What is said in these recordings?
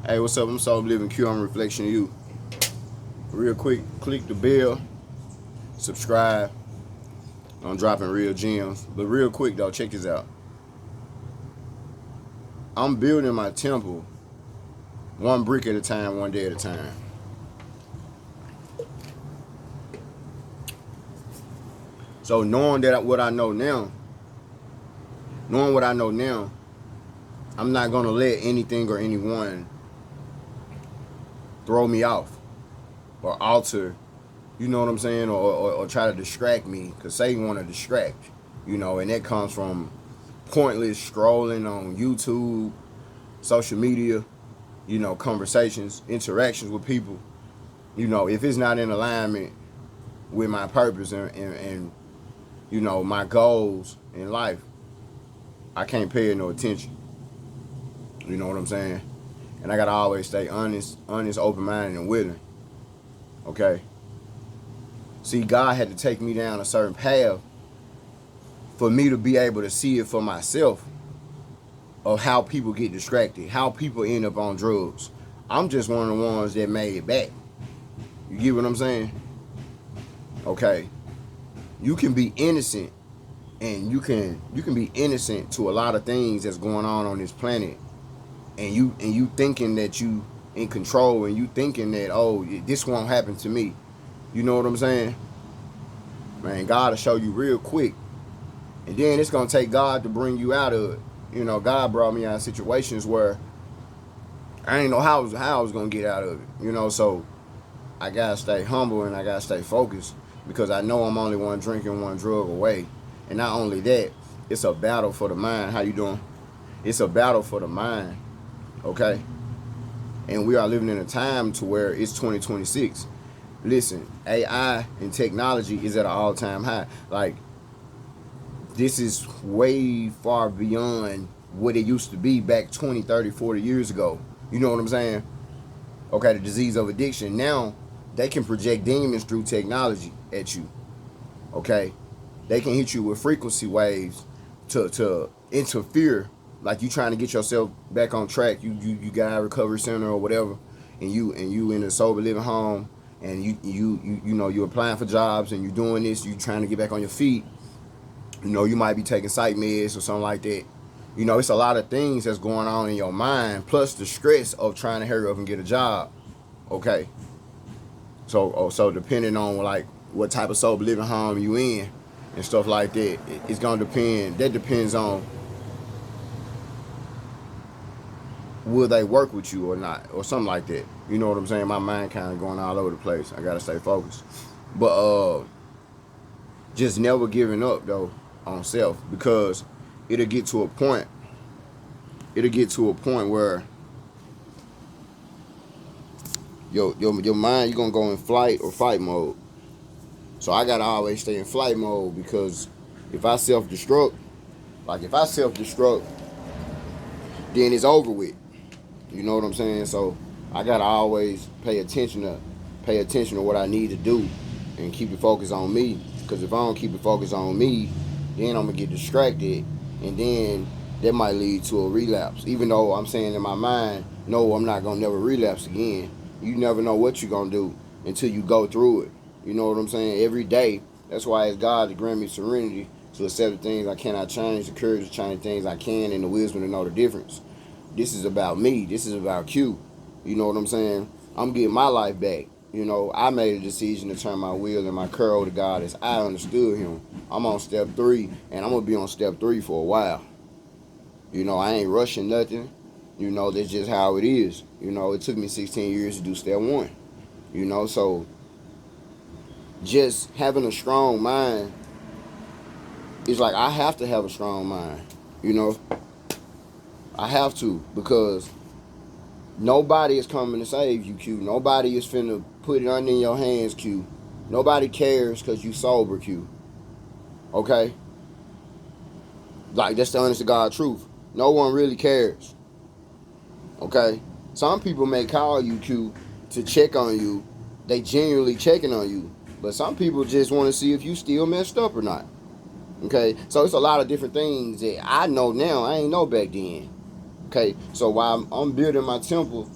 Hey, what's up? I'm Sober Living Q. I'm a reflection of you. Real quick, click the bell, subscribe. I'm dropping real gems. But real quick though, check this out. I'm building my temple one brick at a time, one day at a time. So knowing what I know now, I'm not gonna let anything or anyone throw me off or alter, you know what I'm saying, or try to distract me, because Satan want to distract, and that comes from pointless scrolling on YouTube, social media, conversations, interactions with people. If it's not in alignment with my purpose and my goals in life, I can't pay it no attention. You know what I'm saying? And I gotta always stay honest, open-minded, and willing. Okay? See, God had to take me down a certain path for me to be able to see it for myself of how people get distracted, how people end up on drugs. I'm just one of the ones that made it back. You get what I'm saying? Okay. You can be innocent, and you can be innocent to a lot of things that's going on this planet. And you thinking that you in control, and you thinking that, oh, this won't happen to me. You know what I'm saying? Man, God will show you real quick. And then it's going to take God to bring you out of it. God brought me out of situations where I didn't know how I was going to get out of it. So I got to stay humble, and I got to stay focused, because I know I'm only one drink and one drug away. And not only that, it's a battle for the mind. How you doing? It's a battle for the mind. Okay? And we are living in a time to where it's 2026. Listen, AI and technology is at an all-time high. Like, this is way far beyond what it used to be back 20, 30, 40 years ago. You know what I'm saying? Okay, the disease of addiction. Now, they can project demons through technology at you. Okay? They can hit you with frequency waves to interfere. Like, you trying to get yourself back on track. You got a recovery center or whatever, and you in a sober living home, and you're applying for jobs, and you're doing this, you trying to get back on your feet. You might be taking psych meds or something like that. It's a lot of things that's going on in your mind, plus the stress of trying to hurry up and get a job. Okay. So depending on like what type of sober living home you in and stuff like that, it's gonna depend. That depends on will they work with you or not, or something like that. You know what I'm saying? My mind kind of going all over the place. I gotta stay focused, but just never giving up though on self, because it'll get to a point where your mind, you're gonna go in flight or fight mode. So I gotta always stay in flight mode, because if I self-destruct, then it's over with. You know what I'm saying? So I gotta always pay attention to what I need to do, and keep the focus on me. Because if I don't keep the focus on me, then I'm gonna get distracted, and then that might lead to a relapse. Even though I'm saying in my mind, no, I'm not gonna never relapse again. You never know what you're gonna do until you go through it. You know what I'm saying? Every day. That's why it's God to grant me serenity to accept the things I cannot change, the courage to change things I can, and the wisdom to know the difference. This is about me. This is about Q. You know what I'm saying? I'm getting my life back. I made a decision to turn my will and my curl to God as I understood him. I'm on step 3, and I'm going to be on step 3 for a while. I ain't rushing nothing. That's just how it is. It took me 16 years to do step 1. So just having a strong mind is like, I have to have a strong mind. I have to, because nobody is coming to save you, Q. Nobody is finna put it under in your hands, Q. Nobody cares because you sober, Q. Okay? Like, that's the honest to God truth. No one really cares. Okay? Some people may call you, Q, to check on you. They genuinely checking on you. But some people just want to see if you still messed up or not. Okay? So it's a lot of different things that I know now I ain't know back then. Okay? So while I'm building my temple,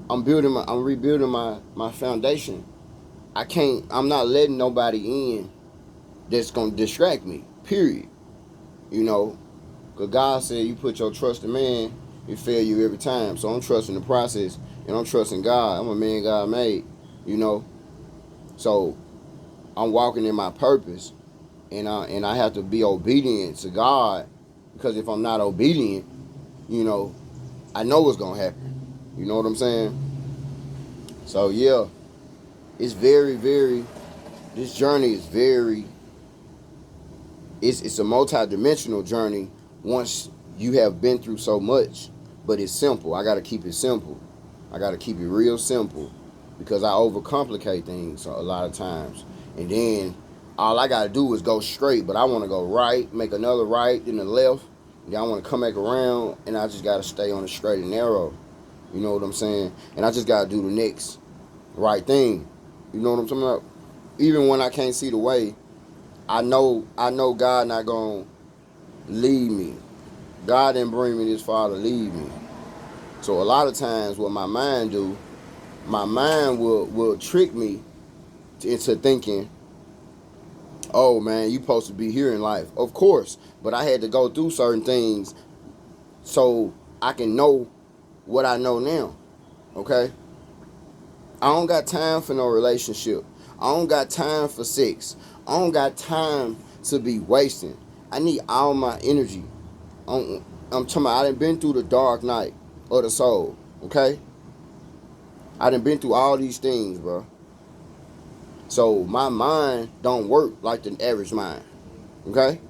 I'm rebuilding my foundation. I'm not letting nobody in that's gonna distract me. Period. You know, because God said you put your trust in man, it fail you every time. So I'm trusting the process and I'm trusting God. I'm a man God made, you know. So I'm walking in my purpose and I have to be obedient to God because if I'm not obedient, you know, I know what's gonna happen. You know what I'm saying? So yeah, it's very, very this journey is very it's a multi-dimensional journey once you have been through so much, but it's simple. I got to keep it simple. I got to keep it real simple because I overcomplicate things a lot of times. And then all I got to do is go straight, but I want to go right, make another right, then the left, and then I want to come back around, and I just got to stay on the straight and narrow. You know what I'm saying? And I just got to do the next right thing. You know what I'm talking about? Even when I can't see the way, I know God not gonna lead me. God didn't bring me this far to lead me. So a lot of times what my mind do, my mind will trick me into thinking, oh man, you supposed to be here in life. Of course. But I had to go through certain things so I can know what I know now. Okay? I don't got time for no relationship. I don't got time for sex. I don't got time to be wasting. I need all my energy. I'm talking about I done been through the dark night of the soul. Okay? I done been through all these things, bro. So my mind don't work like the average mind. Okay?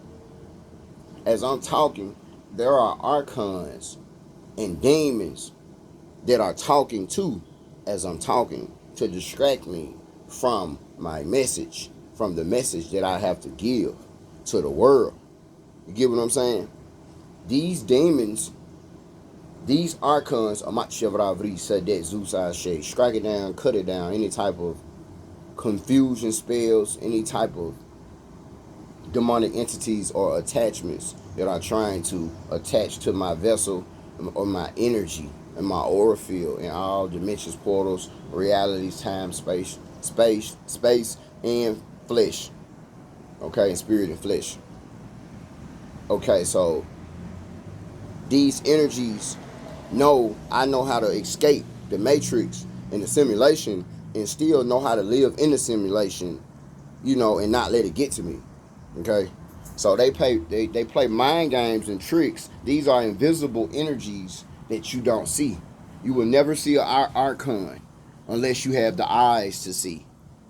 As I'm talking, there are archons and demons that are talking too as I'm talking to distract me from my message, from the message that I have to give to the world. You get what I'm saying? These demons, these archons, strike it down, cut it down, any type of confusion spells, any type of demonic entities or attachments that are trying to attach to my vessel or my energy and my aura field in all dimensions, portals, realities, time, space, and flesh. Okay, and spirit and flesh. Okay, so these energies I know how to escape the matrix and the simulation and still know how to live in the simulation, and not let it get to me. Okay? So they play mind games and tricks. These are invisible energies that you don't see. You will never see an archon unless you have the eyes to see.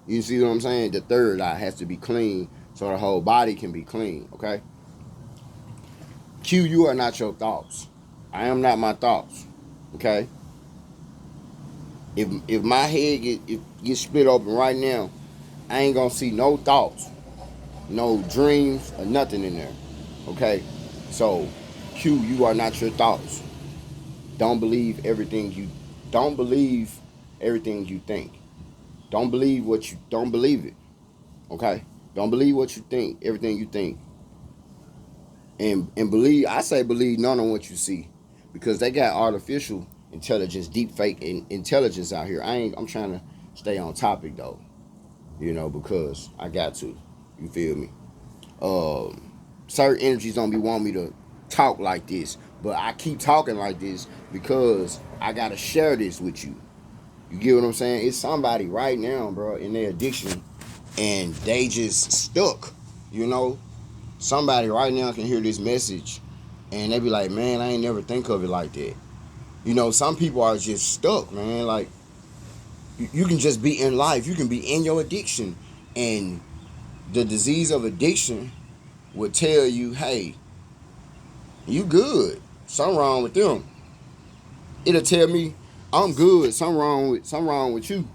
You see what I'm saying? The third eye has to be clean so the whole body can be clean. Okay? Q, you are not your thoughts. I am not my thoughts. Okay? If my head gets split open right now, I ain't gonna see no thoughts, no dreams, or nothing in there. Okay? So, Q, you are not your thoughts. Don't believe everything you don't believe everything you think. Don't believe it. Okay? Don't believe what you think, everything you think. And believe I say believe none of what you see. Because they got artificial intelligence, deep fake intelligence out here. I'm trying to stay on topic though. Because I got to. You feel me? Certain energies don't be wanting me to talk like this, but I keep talking like this because I gotta share this with you. You get what I'm saying? It's somebody right now, bro, in their addiction, and they just stuck. You know, somebody right now can hear this message, and they be like, "Man, I ain't never think of it like that." Some people are just stuck, man. Like you can just be in life, you can be in your addiction, and the disease of addiction would tell you, hey, you good. Something wrong with them. It'll tell me I'm good. Something wrong with you.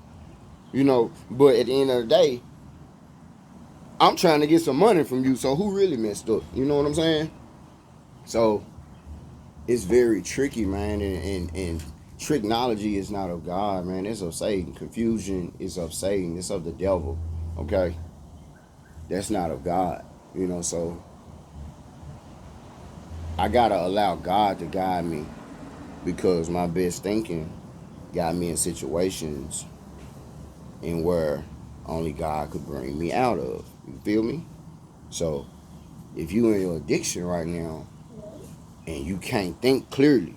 But at the end of the day, I'm trying to get some money from you. So who really messed up? You know what I'm saying? So it's very tricky, man. And technology is not of God, man. It's of Satan. Confusion is of Satan. It's of the devil. Okay? That's not of God. So I gotta allow God to guide me because my best thinking got me in situations in where only God could bring me out of. You feel me? So if you in your addiction right now and you can't think clearly,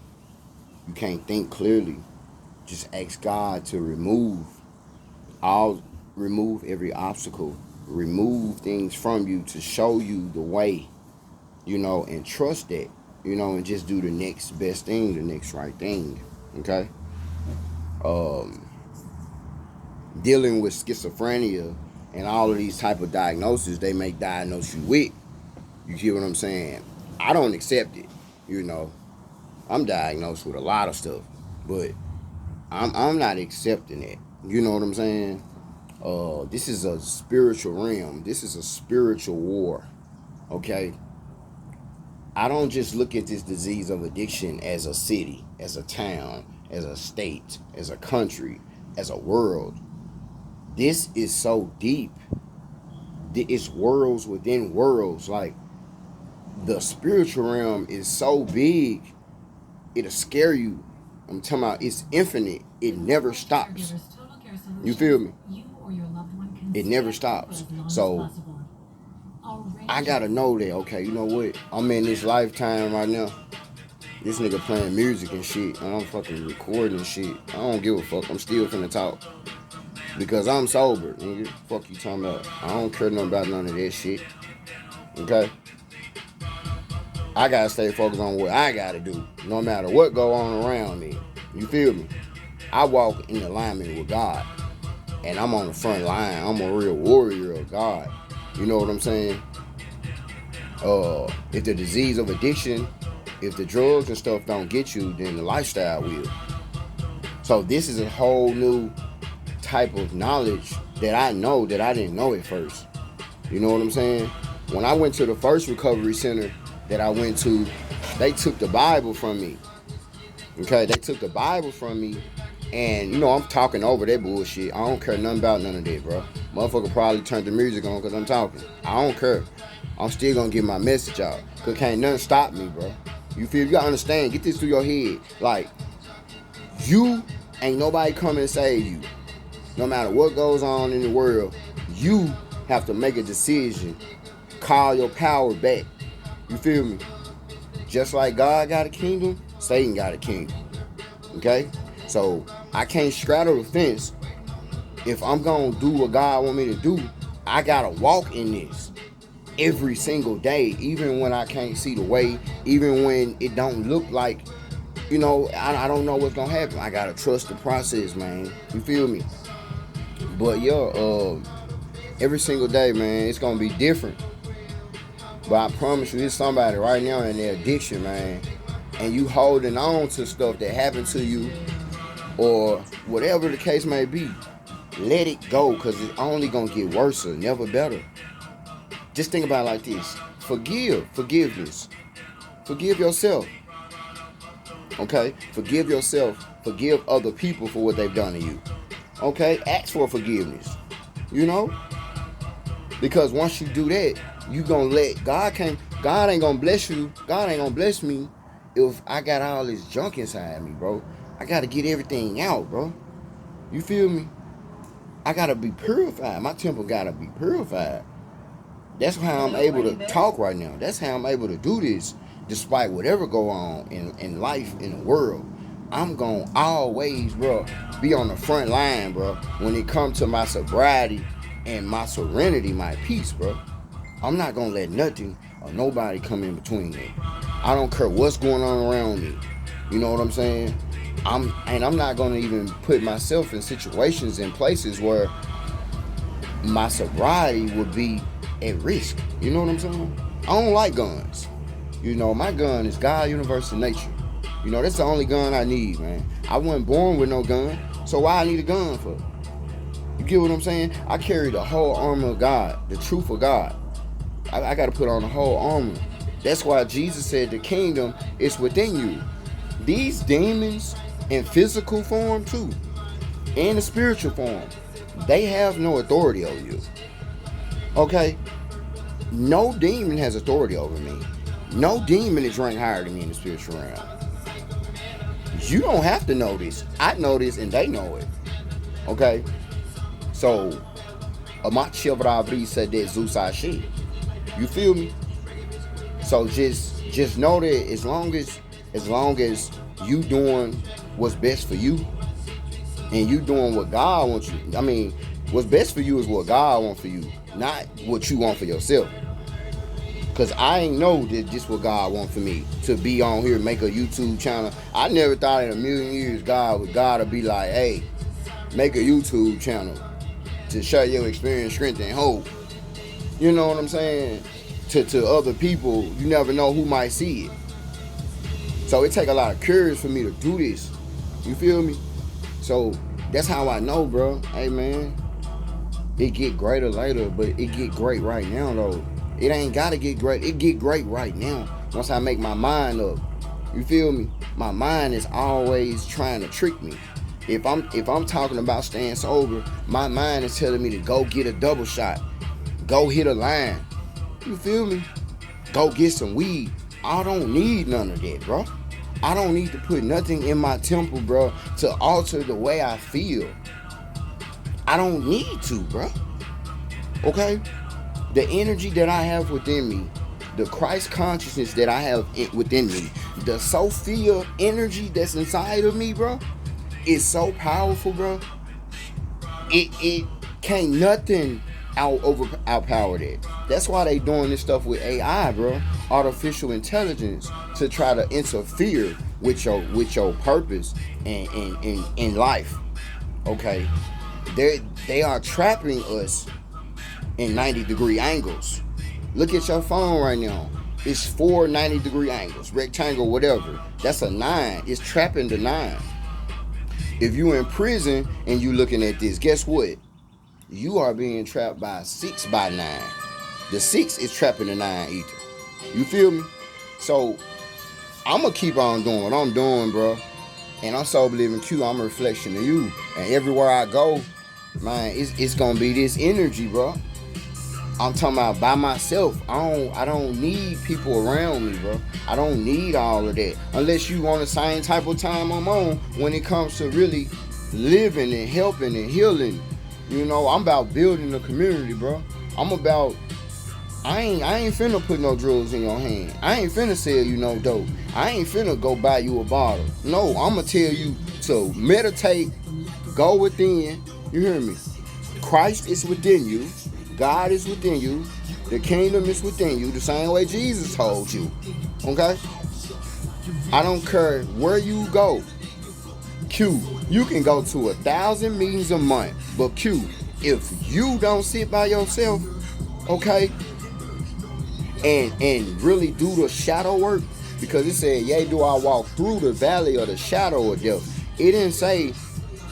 just ask God to remove every obstacle, remove things from you to show you the way, and trust that, and just do the next best thing, the next right thing. Okay? Dealing with schizophrenia and all of these type of diagnoses they may diagnose you with. You hear what I'm saying? I don't accept it. I'm diagnosed with a lot of stuff, but I'm not accepting it. You know what I'm saying? This is a spiritual realm. This is a spiritual war. Okay? I don't just look at this disease of addiction as a city, as a town, as a state, as a country, as a world. This is so deep. It's worlds within worlds. Like, the spiritual realm is so big, it'll scare you. I'm talking about it's infinite. It never stops. You feel me? It never stops. So I gotta know that, okay, you know what? I'm in this lifetime right now. This nigga playing music and shit, and I'm fucking recording shit. I don't give a fuck. I'm still finna talk. Because I'm sober, nigga. Fuck you talking about. I don't care nothing about none of that shit. Okay? I gotta stay focused on what I gotta do, no matter what go on around me. You feel me? I walk in alignment with God, and I'm on the front line. I'm a real warrior of God. You know what I'm saying? If the disease of addiction, if the drugs and stuff don't get you, then the lifestyle will. So this is a whole new type of knowledge that I know that I didn't know at first. You know what I'm saying? When I went to the first recovery center that I went to, they took the Bible from me. Okay, they took the Bible from me, and I'm talking over that bullshit. I don't care nothing about none of that, bro. Motherfucker probably turned the music on because I'm talking. I don't care. I'm still gonna get my message out, because can't nothing stop me, bro. You feel? You gotta understand, get this through your head. Like, you ain't nobody coming to save you. No matter what goes on in the world, you have to make a decision. Call your power back. You feel me? Just like God got a kingdom, Satan got a kingdom. Okay? So I can't straddle the fence. If I'm gonna do what God want me to do, I gotta walk in this every single day, even when I can't see the way, even when it don't look like, I don't know what's gonna happen. I gotta trust the process, man. You feel me? But every single day, man, it's gonna be different. But I promise you, there's somebody right now in their addiction, man, and you holding on to stuff that happened to you, or whatever the case may be. Let it go, because it's only gonna get worse, never better. Just think about it like this: forgiveness, forgive yourself. Okay, forgive yourself, forgive other people for what they've done to you. Okay, ask for forgiveness. Because once you do that, you gonna let God ain't gonna bless you. God ain't gonna bless me if I got all this junk inside me, bro. I gotta get everything out, bro. You feel me? I gotta be purified. My temple gotta be purified. That's how I'm able to talk right now. That's how I'm able to do this, despite whatever go on in life, in the world. I'm gonna always, bro, be on the front line, bro, when it comes to my sobriety and my serenity, my peace, bro. I'm not gonna let nothing or nobody come in between me. I don't care what's going on around me. You know what I'm saying? I'm not gonna even put myself in situations and places where my sobriety would be at risk. You know what I'm saying? I don't like guns. My gun is God, universe, and nature. That's the only gun I need, man. I wasn't born with no gun, so why I need a gun for? You get what I'm saying? I carry the whole armor of God, the truth of God. I got to put on the whole armor. That's why Jesus said the kingdom is within you. These demons in physical form too, and the spiritual form, they have no authority over you. Okay? No demon has authority over me. No demon is ranked higher than me in the spiritual realm. You don't have to know this. I know this and they know it. Okay? So, amat chevra brisa de Zeus shit. You feel me? So just know that as long as you doing what's best for you and you doing what God wants you. I mean, what's best for you is what God wants for you, not what you want for yourself. Cause I ain't know that this what God want for me, to be on here, make a YouTube channel. I never thought in a million years God would be like, hey, make a YouTube channel to share your experience, strength, and hope. You know what I'm saying? To other people, you never know who might see it. So it take a lot of courage for me to do this. You feel me? So that's how I know, bro. Hey, man, it get greater later, but it get great right now, though. It ain't gotta get great. It get great right now. Once I make my mind up. You feel me? My mind is always trying to trick me. If I'm talking about staying sober, my mind is telling me to go get a double shot. Go hit a line. You feel me? Go get some weed. I don't need none of that, bro. I don't need to put nothing in my temple, bro, to alter the way I feel. I don't need to, bro. Okay? The energy that I have within me, the Christ consciousness that I have within me, the Sophia energy that's inside of me, bro, is so powerful, bro. It can't nothing outpower that. That's why they doing this stuff with AI, bro. Artificial intelligence, to try to interfere with your purpose in life. Okay, they are trapping us in 90-degree angles. Look at your phone right now. It's 4 90-degree angles, rectangle, whatever. That's a 9. It's trapping the 9. If you in prison and you looking at this, guess what? You are being trapped by 6 by 9. The 6 is trapping the 9 either. You feel me? So I'm gonna keep on doing what I'm doing, bro. And I'm sober living Q. I'm a reflection of you. And everywhere I go, man, it's gonna be this energy, bro. I'm talking about by myself. I don't need people around me, bro. I don't need all of that. Unless you on the same type of time I'm on when it comes to really living and helping and healing. You know, I'm about building a community, bro. I'm about, I ain't finna put no drugs in your hand. I ain't finna sell you no dope. I ain't finna go buy you a bottle. No, I'ma tell you to meditate, go within. You hear me? Christ is within you. God is within you. The kingdom is within you, the same way Jesus told you. Okay? I don't care where you go. Q, you can go to 1,000 meetings a month. But Q, if you don't sit by yourself, okay, and really do the shadow work, because it said, yea, do I walk through the valley of the shadow of death. It didn't say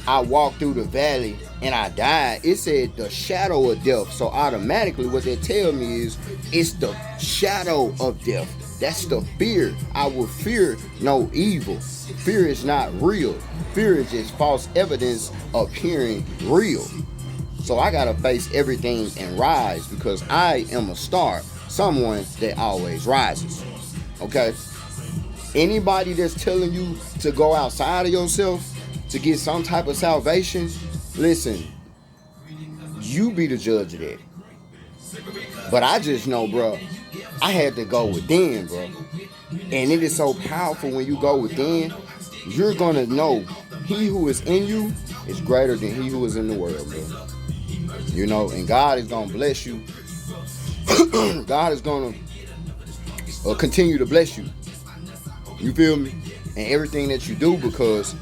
I walked through the valley and I died. It said the shadow of death. So automatically what they tell me is it's the shadow of death. That's the fear. I will fear no evil. Fear is not real. Fear is just false evidence appearing real. So I gotta face everything and rise, because I am a star. Someone that always rises. Okay? Anybody that's telling you to go outside of yourself to get some type of salvation, listen, you be the judge of that. But I just know, bro, I had to go within, bro. And it is so powerful when you go within. You're gonna know he who is in you is greater than he who is in the world, bro. You know, and God is gonna bless you. God is gonna continue to bless you. You feel me? And everything that you do, because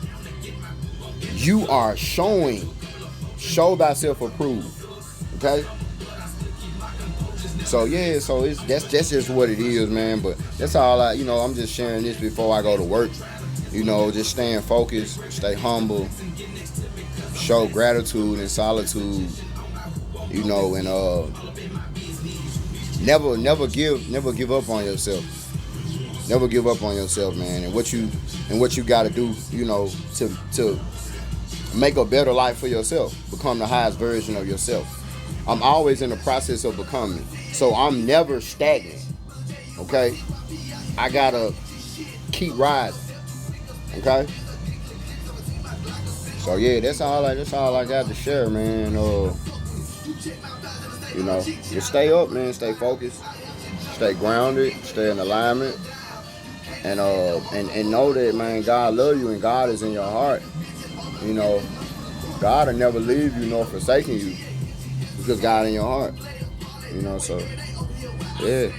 you are show thyself approved. Okay? So yeah, so that's just what it is, man. But that's all I'm just sharing this before I go to work. You know, just staying focused, stay humble, show gratitude and solitude. You know, and never give up on yourself. Never give up on yourself, man. And what you got to do, you know, to make a better life for yourself. Become the highest version of yourself. I'm always in the process of becoming. So I'm never stagnant. Okay? I gotta keep rising. Okay? So yeah, that's all I got to share, man. Just stay up, man. Stay focused. Stay grounded. Stay in alignment. And know that, man, God love you and God is in your heart. You know, God will never leave you nor forsaken you because God in your heart. So yeah.